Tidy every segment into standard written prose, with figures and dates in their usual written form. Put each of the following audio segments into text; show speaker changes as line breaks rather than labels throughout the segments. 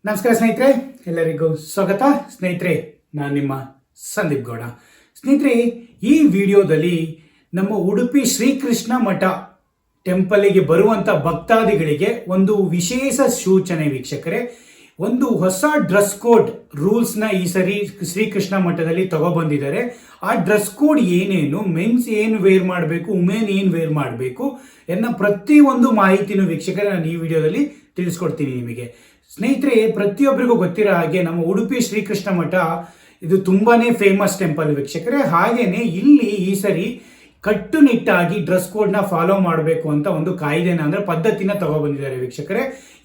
ನಮಸ್ಕಾರ ಸ್ನೇಹಿತರೆ, ಎಲ್ಲರಿಗೂ ಸ್ವಾಗತ. ಸ್ನೇಹಿತರೆ, ನಾನು ನಿಮ್ಮ ಸಂದೀಪ್ ಗೌಡ. ಸ್ನೇಹಿತರೆ, ಈ ವಿಡಿಯೋದಲ್ಲಿ ನಮ್ಮ ಉಡುಪಿ ಶ್ರೀಕೃಷ್ಣ ಮಠ ಟೆಂಪಲ್ಗೆ ಬರುವಂಥ ಭಕ್ತಾದಿಗಳಿಗೆ ಒಂದು ವಿಶೇಷ ಸೂಚನೆ ವೀಕ್ಷಕರೇ. ಒಂದು ಹೊಸ ಡ್ರೆಸ್ ಕೋಡ್ ರೂಲ್ಸ್ನ ಈ ಸರಿ ಶ್ರೀಕೃಷ್ಣ ಮಠದಲ್ಲಿ ತಗೊಬಂದಿದ್ದಾರೆ. ಆ ಡ್ರೆಸ್ ಕೋಡ್ ಏನೇನು, ಮೆನ್ಸ್ ಏನು ವೇರ್ ಮಾಡಬೇಕು, ವುಮೆನ್ ಏನು ವೇರ್ ಮಾಡಬೇಕು ಎನ್ನ ಪ್ರತಿಯೊಂದು ಮಾಹಿತಿನೂ ವೀಕ್ಷಕರೇ ನಾನು ಈ ವಿಡಿಯೋದಲ್ಲಿ ತಿಳಿಸ್ಕೊಡ್ತೀನಿ ನಿಮಗೆ. ಸ್ನೇಹಿತರೆ, ಪ್ರತಿಯೊಬ್ಬರಿಗೂ ಗೊತ್ತಿರೋ ಹಾಗೆ ನಮ್ಮ ಉಡುಪಿ ಶ್ರೀಕೃಷ್ಣ ಮಠ ಇದು ತುಂಬಾನೇ ಫೇಮಸ್ ಟೆಂಪಲ್ ವೀಕ್ಷಕರೇ. ಹಾಗೇನೆ ಇಲ್ಲಿ ಈ ಸರಿ ಕಟ್ಟುನಿಟ್ಟಾಗಿ ಡ್ರೆಸ್ ಕೋಡ್ನ ಫಾಲೋ ಮಾಡಬೇಕು ಅಂತ ಒಂದು ಕಾಯ್ದೆನ ಅಂದ್ರೆ ಪದ್ಧತಿನ ತಗೊಬಂದಿದ್ದಾರೆ ವೀಕ್ಷಕರೇ.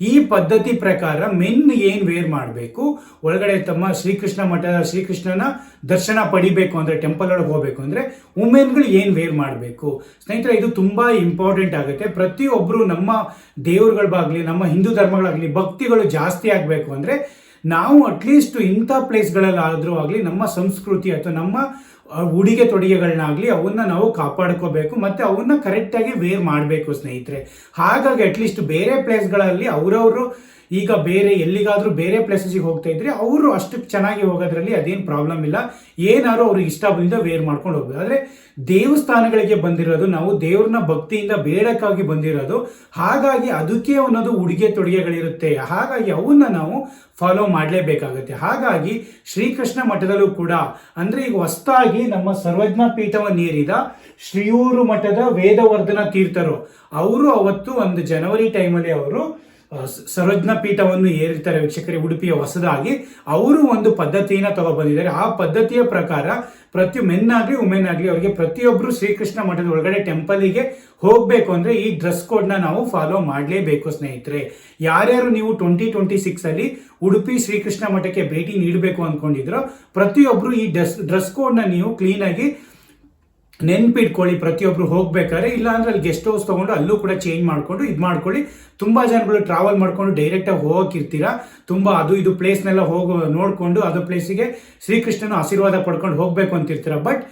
ಈ ಪದ್ಧತಿ ಪ್ರಕಾರ ಮೆನ್ ಏನ್ ವೇರ್ ಮಾಡಬೇಕು, ಒಳಗಡೆ ತಮ್ಮ ಶ್ರೀಕೃಷ್ಣನ ದರ್ಶನ ಪಡಿಬೇಕು ಅಂದ್ರೆ ಟೆಂಪಲ್ ಒಳಗೆ ಹೋಗ್ಬೇಕು ಅಂದ್ರೆ ವುಮೆನ್ಗಳು ಏನ್ ವೇರ್ ಮಾಡಬೇಕು. ಸ್ನೇಹಿತರೆ, ಇದು ತುಂಬಾ ಇಂಪಾರ್ಟೆಂಟ್ ಆಗುತ್ತೆ. ಪ್ರತಿಯೊಬ್ರು ನಮ್ಮ ದೇವರುಗಳಾಗ್ಲಿ, ನಮ್ಮ ಹಿಂದೂ ಧರ್ಮಗಳಾಗ್ಲಿ ಭಕ್ತಿಗಳು ಜಾಸ್ತಿ ಆಗ್ಬೇಕು ಅಂದ್ರೆ ನಾವು ಅಟ್ಲೀಸ್ಟ್ ಇಂಥ ಪ್ಲೇಸ್ಗಳಲ್ಲಾದ್ರೂ ಆಗಲಿ ನಮ್ಮ ಸಂಸ್ಕೃತಿ ಅಥವಾ ನಮ್ಮ ಉಡುಗೆ ತೊಡುಗೆಗಳನ್ನಾಗಲಿ ಅವನ್ನ ನಾವು ಕಾಪಾಡ್ಕೋಬೇಕು ಮತ್ತೆ ಅವನ್ನ ಕರೆಕ್ಟಾಗಿ ವೇರ್ ಮಾಡಬೇಕು ಸ್ನೇಹಿತರೆ. ಹಾಗಾಗಿ ಅಟ್ಲೀಸ್ಟ್ ಬೇರೆ ಪ್ಲೇಸ್ಗಳಲ್ಲಿ ಅವರವರು ಈಗ ಬೇರೆ ಎಲ್ಲಿಗಾದ್ರೂ ಬೇರೆ ಪ್ಲೇಸಸ್ಗೆ ಹೋಗ್ತಾ ಇದ್ರೆ ಅವರು ಅಷ್ಟು ಚೆನ್ನಾಗಿ ಹೋಗೋದ್ರಲ್ಲಿ ಅದೇನು ಪ್ರಾಬ್ಲಮ್ ಇಲ್ಲ. ಏನಾದ್ರು ಅವ್ರಿಗೆ ಇಷ್ಟ ಬಂದ ವೇರ್ ಮಾಡ್ಕೊಂಡು ಹೋಗ್ಬೋದು. ಆದರೆ ದೇವಸ್ಥಾನಗಳಿಗೆ ಬಂದಿರೋದು ನಾವು ದೇವ್ರನ್ನ ಭಕ್ತಿಯಿಂದ ಬೇಡಕ್ಕಾಗಿ ಬಂದಿರೋದು, ಹಾಗಾಗಿ ಅದಕ್ಕೆ ಅನ್ನೋದು ಉಡುಗೆ ತೊಡುಗೆಗಳಿರುತ್ತೆ. ಹಾಗಾಗಿ ಅವನ್ನ ನಾವು ಫಾಲೋ ಮಾಡಲೇಬೇಕಾಗುತ್ತೆ. ಹಾಗಾಗಿ ಶ್ರೀಕೃಷ್ಣ ಮಠದಲ್ಲೂ ಕೂಡ ಅಂದ್ರೆ ಈಗ ಹೊಸದಾಗಿ ನಮ್ಮ ಸರ್ವಜ್ಞ ಪೀಠವನ್ನೇರಿದ ಶ್ರೀಯೂರು ಮಠದ ವೇದವರ್ಧನ ತೀರ್ಥರು ಅವರು ಅವತ್ತು ಒಂದು ಜನವರಿ ಟೈಮಲ್ಲಿ ಅವರು ಸರ್ವಜ್ಞ ಪೀಠವನ್ನು ಏರಿರ್ತಾರೆ ವೀಕ್ಷಕರೇ. ಉಡುಪಿಯ ಹೊಸದಾಗಿ ಅವರು ಒಂದು ಪದ್ಧತಿಯನ್ನು ತಗೊಬಂದಿದ್ದಾರೆ. ಆ ಪದ್ಧತಿಯ ಪ್ರಕಾರ ಪ್ರತಿ ಮೆನ್ ಆಗಲಿ ವುಮೆನ್ ಆಗಲಿ ಅವರಿಗೆ ಪ್ರತಿಯೊಬ್ಬರು ಶ್ರೀಕೃಷ್ಣ ಮಠದ ಒಳಗಡೆ ಟೆಂಪಲ್ಗೆ ಹೋಗಬೇಕು ಅಂದ್ರೆ ಈ ಡ್ರೆಸ್ ಕೋಡ್ನ ನಾವು ಫಾಲೋ ಮಾಡಲೇಬೇಕು ಸ್ನೇಹಿತರೆ. ಯಾರ್ಯಾರು ನೀವು 2026 ಅಲ್ಲಿ ಉಡುಪಿ ಶ್ರೀಕೃಷ್ಣ ಮಠಕ್ಕೆ ಭೇಟಿ ನೀಡಬೇಕು ಅಂದ್ಕೊಂಡಿದ್ರು ಪ್ರತಿಯೊಬ್ಬರು ಈ ಡ್ರೆಸ್ ಕೋಡ್ನ ನೀವು ಕ್ಲೀನಾಗಿ ನೆನ್ಪಿಟ್ಕೊಳ್ಳಿ. ಪ್ರತಿಯೊಬ್ರು ಹೋಗ್ಬೇಕಾದ್ರೆ ಇಲ್ಲ ಅಂದ್ರೆ ಅಲ್ಲಿ ಗೆಸ್ಟ್ ಹೌಸ್ ತಗೊಂಡು ಅಲ್ಲೂ ಕೂಡ ಚೇಂಜ್ ಮಾಡ್ಕೊಂಡು ಇದು ಮಾಡ್ಕೊಳ್ಳಿ. ತುಂಬಾ ಜನಗಳು ಟ್ರಾವೆಲ್ ಮಾಡ್ಕೊಂಡು ಡೈರೆಕ್ಟ್ ಆಗಿ ಹೋಗಿರ್ತೀರಾ, ತುಂಬಾ ಅದು ಇದು ಪ್ಲೇಸ್ನೆಲ್ಲ ನೋಡ್ಕೊಂಡು ಅದು ಪ್ಲೇಸಿಗೆ ಶ್ರೀಕೃಷ್ಣನ ಆಶೀರ್ವಾದ ಪಡ್ಕೊಂಡು ಹೋಗ್ಬೇಕು ಅಂತಿರ್ತೀರಾ. ಬಟ್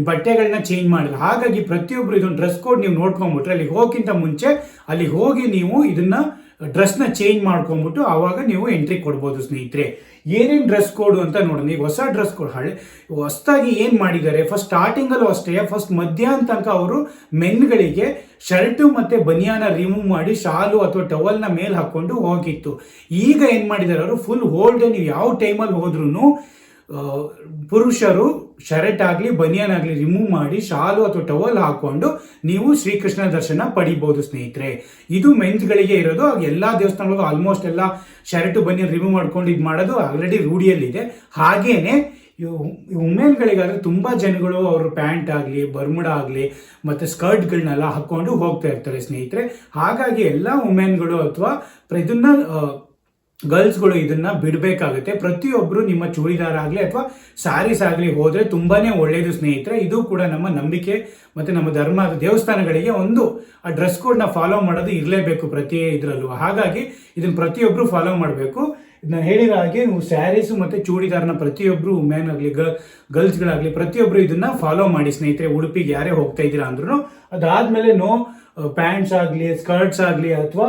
ಬಟ್ಟೆಗಳನ್ನ ಚೇಂಜ್ ಮಾಡಿಲ್ಲ. ಹಾಗಾಗಿ ಪ್ರತಿಯೊಬ್ರು ಇದೊಂದು ಡ್ರೆಸ್ ಕೋಡ್ ನೀವು ನೋಡ್ಕೊಂಡ್ಬಿಟ್ರೆ ಅಲ್ಲಿ ಹೋಗಿಂತ ಮುಂಚೆ ಅಲ್ಲಿ ಹೋಗಿ ನೀವು ಇದನ್ನ ಡ್ರೆಸ್ನ ಚೇಂಜ್ ಮಾಡ್ಕೊಂಡ್ಬಿಟ್ಟು ಆವಾಗ ನೀವು ಎಂಟ್ರಿ ಕೊಡ್ಬೋದು ಸ್ನೇಹಿತರೆ. ಏನೇನು ಡ್ರೆಸ್ ಕೋಡ್ ಅಂತ ನೋಡೋಣ. ಈಗ ಹೊಸ ಡ್ರೆಸ್ ಕೋಡ್ ಹೊಸದಾಗಿ ಏನು ಮಾಡಿದ್ದಾರೆ, ಫಸ್ಟ್ ಸ್ಟಾರ್ಟಿಂಗಲ್ಲೂ ಅಷ್ಟೇ ಫಸ್ಟ್ ಮಧ್ಯಾಹ್ನ ತನಕ ಅವರು ಮೆನ್ಗಳಿಗೆ ಶರ್ಟು ಮತ್ತೆ ಬನಿಯಾನ ರಿಮೂವ್ ಮಾಡಿ ಶಾಲು ಅಥವಾ ಟವಲ್ನ ಮೇಲೆ ಹಾಕೊಂಡು ಹೋಗಿತ್ತು. ಈಗ ಏನು ಮಾಡಿದ್ದಾರೆ ಅವರು ಫುಲ್ ಹೋಲ್ ಡೇ ನೀವು ಯಾವ ಟೈಮಲ್ಲಿ ಹೋದ್ರೂ ಪುರುಷರು ಶರ್ಟ್ ಆಗಲಿ ಬನಿಯಾನ್ ಆಗಲಿ ರಿಮೂವ್ ಮಾಡಿ ಶಾಲು ಅಥವಾ ಟವಲ್ ಹಾಕೊಂಡು ನೀವು ಶ್ರೀಕೃಷ್ಣ ದರ್ಶನ ಪಡಿಬಹುದು ಸ್ನೇಹಿತರೆ. ಇದು ಮೆನ್ಸ್ಗಳಿಗೆ ಇರೋದು. ಎಲ್ಲಾ ದೇವಸ್ಥಾನಗಳಿಗೂ ಆಲ್ಮೋಸ್ಟ್ ಎಲ್ಲ ಶರ್ಟ್ ಬನಿಯನ್ ರಿಮೂವ್ ಮಾಡ್ಕೊಂಡು ಇದು ಮಾಡೋದು ಆಲ್ರೆಡಿ ರೂಢಿಯಲ್ಲಿದೆ. ಹಾಗೇನೆ ವುಮೆನ್ಗಳಿಗಾದ್ರೆ ತುಂಬಾ ಜನಗಳು ಅವರು ಪ್ಯಾಂಟ್ ಆಗಲಿ ಬರ್ಮುಡ ಆಗಲಿ ಮತ್ತೆ ಸ್ಕರ್ಟ್ಗಳನ್ನೆಲ್ಲ ಹಾಕೊಂಡು ಹೋಗ್ತಾ ಇರ್ತಾರೆ ಸ್ನೇಹಿತರೆ. ಹಾಗಾಗಿ ಎಲ್ಲ ವುಮೆನ್ಗಳು ಅಥವಾ ಇದನ್ನ ಗರ್ಲ್ಸ್ಗಳು ಇದನ್ನ ಬಿಡಬೇಕಾಗುತ್ತೆ. ಪ್ರತಿಯೊಬ್ಬರು ನಿಮ್ಮ ಚೂಡಿದಾರ್ ಆಗಲಿ ಅಥವಾ ಸ್ಯಾರೀಸ್ ಆಗಲಿ ಹೋದ್ರೆ ತುಂಬಾನೇ ಒಳ್ಳೆಯದು ಸ್ನೇಹಿತರೆ. ಇದು ಕೂಡ ನಮ್ಮ ನಂಬಿಕೆ ಮತ್ತೆ ನಮ್ಮ ಧರ್ಮ ದೇವಸ್ಥಾನಗಳಿಗೆ ಒಂದು ಆ ಡ್ರೆಸ್ ಕೋಡ್ನ ಫಾಲೋ ಮಾಡೋದು ಇರಲೇಬೇಕು ಪ್ರತಿ ಇದರಲ್ಲೂ. ಹಾಗಾಗಿ ಇದನ್ನ ಪ್ರತಿಯೊಬ್ಬರು ಫಾಲೋ ಮಾಡಬೇಕು. ಇದನ್ನ ಹೇಳಿರೋ ಹಾಗೆ ನೀವು ಸ್ಯಾರೀಸು ಮತ್ತೆ ಚೂಡಿದಾರ್ನ ಪ್ರತಿಯೊಬ್ಬರು ವುಮೆನ್ ಆಗಲಿ ಗರ್ಲ್ಸ್ಗಳಾಗಲಿ ಪ್ರತಿಯೊಬ್ಬರು ಇದನ್ನ ಫಾಲೋ ಮಾಡಿ ಸ್ನೇಹಿತರೆ. ಉಡುಪಿಗೆ ಯಾರೇ ಹೋಗ್ತಾ ಇದ್ದೀರಾ ಅಂದ್ರೂ ಅದಾದ್ಮೇಲೆ ಪ್ಯಾಂಟ್ಸ್ ಆಗಲಿ ಸ್ಕರ್ಟ್ಸ್ ಆಗಲಿ ಅಥವಾ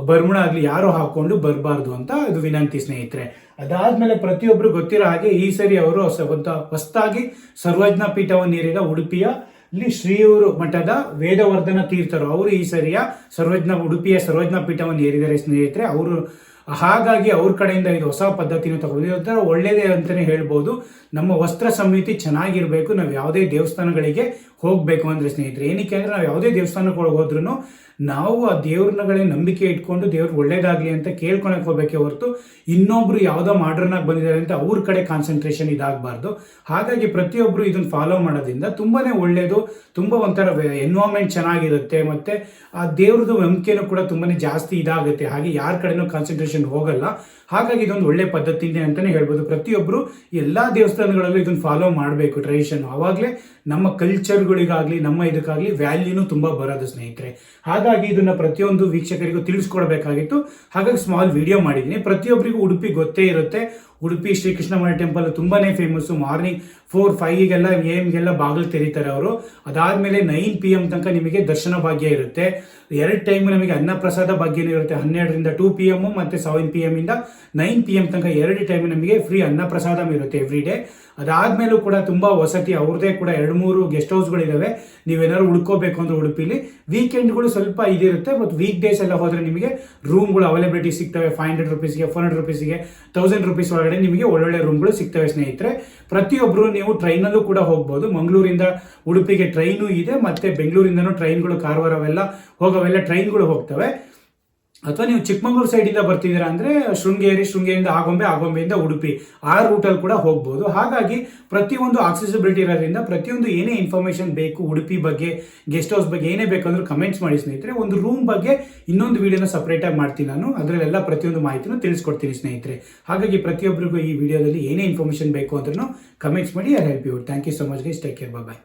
ಬರ್ಮುಡ ಆಗಲಿ ಯಾರು ಹಾಕೊಂಡು ಬರಬಾರ್ದು ಅಂತ ಇದು ವಿನಂತಿ ಸ್ನೇಹಿತರೆ. ಅದಾದ್ಮೇಲೆ ಪ್ರತಿಯೊಬ್ಬರು ಗೊತ್ತಿರೋ ಹಾಗೆ ಈ ಸರಿ ಅವರು ಹೊಸದಾಗಿ ಸರ್ವಜ್ಞ ಪೀಠವನ್ನೇರಿದ ಉಡುಪಿಯ ಶ್ರೀಯೂರು ಮಠದ ವೇದವರ್ಧನ ತೀರ್ಥರು ಅವರು ಈ ಸರಿಯ ಉಡುಪಿಯ ಸರ್ವಜ್ಞ ಪೀಠವನ್ನು ಏರಿದ್ದಾರೆ ಸ್ನೇಹಿತರೆ. ಅವರು ಹಾಗಾಗಿ ಅವ್ರ ಕಡೆಯಿಂದ ಇದು ಹೊಸ ಪದ್ಧತಿನ ತಗೊಂಡಿದ್ದಾರೆ. ಒಳ್ಳೇದೇ ಅಂತಾನೆ ಹೇಳ್ಬೋದು. ನಮ್ಮ ವಸ್ತ್ರ ಸಮಿತಿ ಚೆನ್ನಾಗಿರ್ಬೇಕು. ನಾವು ಯಾವುದೇ ದೇವಸ್ಥಾನಗಳಿಗೆ ಹೋಗ್ಬೇಕು ಅಂದ್ರೆ ಸ್ನೇಹಿತರೆ, ಏನಕ್ಕೆ ಅಂದ್ರೆ ನಾವು ಯಾವುದೇ ದೇವಸ್ಥಾನಕ್ಕೆ ಹೋದ್ರೂ ನಾವು ಆ ದೇವ್ರಗಳೇ ನಂಬಿಕೆ ಇಟ್ಕೊಂಡು ದೇವ್ರು ಒಳ್ಳೇದಾಗ್ಲಿ ಅಂತ ಕೇಳ್ಕೊಳಕ್ ಹೋಗ್ಬೇಕೆ ಹೊರತು ಇನ್ನೊಬ್ರು ಯಾವುದೋ ಮಾಡ್ರನ್ ಆಗಿ ಬಂದಿದ್ದಾರೆ ಅಂತ ಅವ್ರ ಕಡೆ ಕಾನ್ಸಂಟ್ರೇಷನ್ ಇದಾಗಬಾರ್ದು. ಹಾಗಾಗಿ ಪ್ರತಿಯೊಬ್ರು ಇದನ್ನ ಫಾಲೋ ಮಾಡೋದ್ರಿಂದ ತುಂಬಾನೇ ಒಳ್ಳೇದು. ತುಂಬಾ ಒಂಥರ ಎನ್ವೈರನ್ಮೆಂಟ್ ಚೆನ್ನಾಗಿರುತ್ತೆ ಮತ್ತೆ ಆ ದೇವ್ರದ್ದು ನಂಬಿಕೆನೂ ಕೂಡ ತುಂಬಾನೇ ಜಾಸ್ತಿ ಇದಾಗುತ್ತೆ. ಹಾಗೆ ಯಾರ ಕಡೆನೂ ಕಾನ್ಸಂಟ್ರೇಷನ್ ಹೋಗಲ್ಲ. ಹಾಗಾಗಿ ಇದೊಂದು ಒಳ್ಳೆ ಪದ್ಧತಿ ಇದೆ ಅಂತಾನೆ ಹೇಳ್ಬೋದು. ಪ್ರತಿಯೊಬ್ರು ಎಲ್ಲಾ ದೇವಸ್ಥಾನಗಳಲ್ಲೂ ಇದನ್ನ ಫಾಲೋ ಮಾಡಬೇಕು ಟ್ರೆಡಿಷನ್. ಅವಾಗಲೇ ನಮ್ಮ ಕಲ್ಚರ್ಗಳಿಗಾಗ್ಲಿ ನಮ್ಮ ಇದಕ್ಕಾಗ್ಲಿ ವ್ಯಾಲ್ಯೂನು ತುಂಬಾ ಬರೋದು ಸ್ನೇಹಿತರೆ. ಹಾಗಾಗಿ ಇದನ್ನ ಪ್ರತಿಯೊಂದು ವೀಕ್ಷಕರಿಗೂ ತಿಳಿಸ್ಕೊಡ್ಬೇಕಾಗಿತ್ತು. ಹಾಗಾಗಿ ಸ್ಮಾಲ್ ವಿಡಿಯೋ ಮಾಡಿದ್ದೀನಿ. ಪ್ರತಿಯೊಬ್ಬರಿಗೂ ಉಡುಪಿ ಗೊತ್ತೇ ಇರುತ್ತೆ. ಉಡುಪಿ ಶ್ರೀಕೃಷ್ಣ ಮಠ ಟೆಂಪಲ್ ತುಂಬಾನೇ ಫೇಮಸ್. ಮಾರ್ನಿಂಗ್ 4-5ಗೆಲ್ಲ AM ಬಾಗಿಲು ತೆರೀತಾರೆ ಅವರು. ಅದಾದ್ಮೇಲೆ 9 PM ತನಕ ನಿಮಗೆ ದರ್ಶನ ಭಾಗ್ಯ ಇರುತ್ತೆ. 2 ಟೈಮ್ ನಮಗೆ ಅನ್ನ ಪ್ರಸಾದ ಭಾಗ್ಯನೂ ಇರುತ್ತೆ. 12ರಿಂದ 2 PM ಮತ್ತೆ 7 PM ಇಂದ 9 PM ತನಕ 2 ಟೈಮ್ ನಮಗೆ ಫ್ರೀ ಅನ್ನಪ್ರಸಾದಂ ಇರುತ್ತೆ ಎವ್ರಿ ಡೇ. ಅದಾದ್ಮೇಲೂ ಕೂಡ ತುಂಬಾ ವಸತಿ ಅವ್ರದೇ ಕೂಡ 2-3 ಗೆಸ್ಟ್ ಹೌಸ್ಗಳಿದಾವೆ. ನೀವೇನಾದ್ರು ಉಳ್ಕೋಬೇಕು ಅಂದ್ರೆ ಉಡುಪಿಲಿ ವೀಕೆಂಡ್ಗಳು ಸ್ವಲ್ಪ ಇದಿರುತ್ತೆ, ಬಟ್ ವೀಕ್ ಡೇಸ್ ಎಲ್ಲ ಹೋದ್ರೆ ನಿಮಗೆ ರೂಮ್ಗಳು ಅವೈಲಬಿಲಿಟಿ ಸಿಗ್ತವೆ. 500 ರುಪೀಸ್ಗೆ, 400 ರುಪೀಸ್ಗೆ, 1000 ರುಪೀಸ್ ಒಳಗಡೆ ನಿಮಗೆ ಒಳ್ಳೊಳ್ಳೆ ರೂಮ್ಗಳು ಸಿಗ್ತವೆ ಸ್ನೇಹಿತರೆ. ಪ್ರತಿಯೊಬ್ಬರು ನೀವು ಟ್ರೈನಲ್ಲೂ ಕೂಡ ಹೋಗ್ಬೋದು. ಮಂಗಳೂರಿಂದ ಉಡುಪಿಗೆ ಟ್ರೈನು ಇದೆ, ಮತ್ತೆ ಬೆಂಗಳೂರಿಂದನೂ ಟ್ರೈನ್ಗಳು, ಕಾರವಾರ ಅವೆಲ್ಲ ಹೋಗೋವೆಲ್ಲ ಟ್ರೈನ್ಗಳು ಹೋಗ್ತವೆ. ಅಥವಾ ನೀವು ಚಿಕ್ಕಮಗಳೂರು ಸೈಡಿಂದ ಬರ್ತಿದ್ದೀರಾ ಅಂದರೆ ಶೃಂಗೇರಿಯಿಂದ ಆಗೊಂಬೆಯಿಂದ ಉಡುಪಿ ಆ ರೂಟಲ್ಲಿ ಕೂಡ ಹೋಗ್ಬೋದು. ಹಾಗಾಗಿ ಪ್ರತಿಯೊಂದು ಆಕ್ಸೆಸಿಬಿಲಿಟಿ ಇರೋದ್ರಿಂದ ಪ್ರತಿಯೊಂದು ಏನೇ ಇನ್ಫಾರ್ಮೇಷನ್ ಬೇಕು ಉಡುಪಿ ಬಗ್ಗೆ, ಗೆಸ್ಟ್ ಹೌಸ್ ಬಗ್ಗೆ ಏನೇ ಬೇಕಂದ್ರೂ ಕಮೆಂಟ್ಸ್ ಮಾಡಿ ಸ್ನೇಹಿತರೆ. ಒಂದು ರೂಮ್ ಬಗ್ಗೆ ಇನ್ನೊಂದು ವಿಡಿಯೋನ ಸಪ್ರೇಟಾಗಿ ಮಾಡ್ತೀನಿ ನಾನು, ಅದರಲ್ಲೆಲ್ಲ ಪ್ರತಿಯೊಂದು ಮಾಹಿತಿನೂ ತಿಳಿಸ್ಕೊಡ್ತೀನಿ ಸ್ನೇಹಿತರೆ. ಹಾಗಾಗಿ ಪ್ರತಿಯೊಬ್ಬರಿಗೂ ಈ ವಿಡಿಯೋದಲ್ಲಿ ಏನೇ ಇನ್ಫಾರ್ಮೇಷನ್ ಬೇಕು ಅಂದ್ರೂ ಕಮೆಂಟ್ಸ್ ಮಾಡಿ. I help you. Thank you so much guys. Take care. Bye.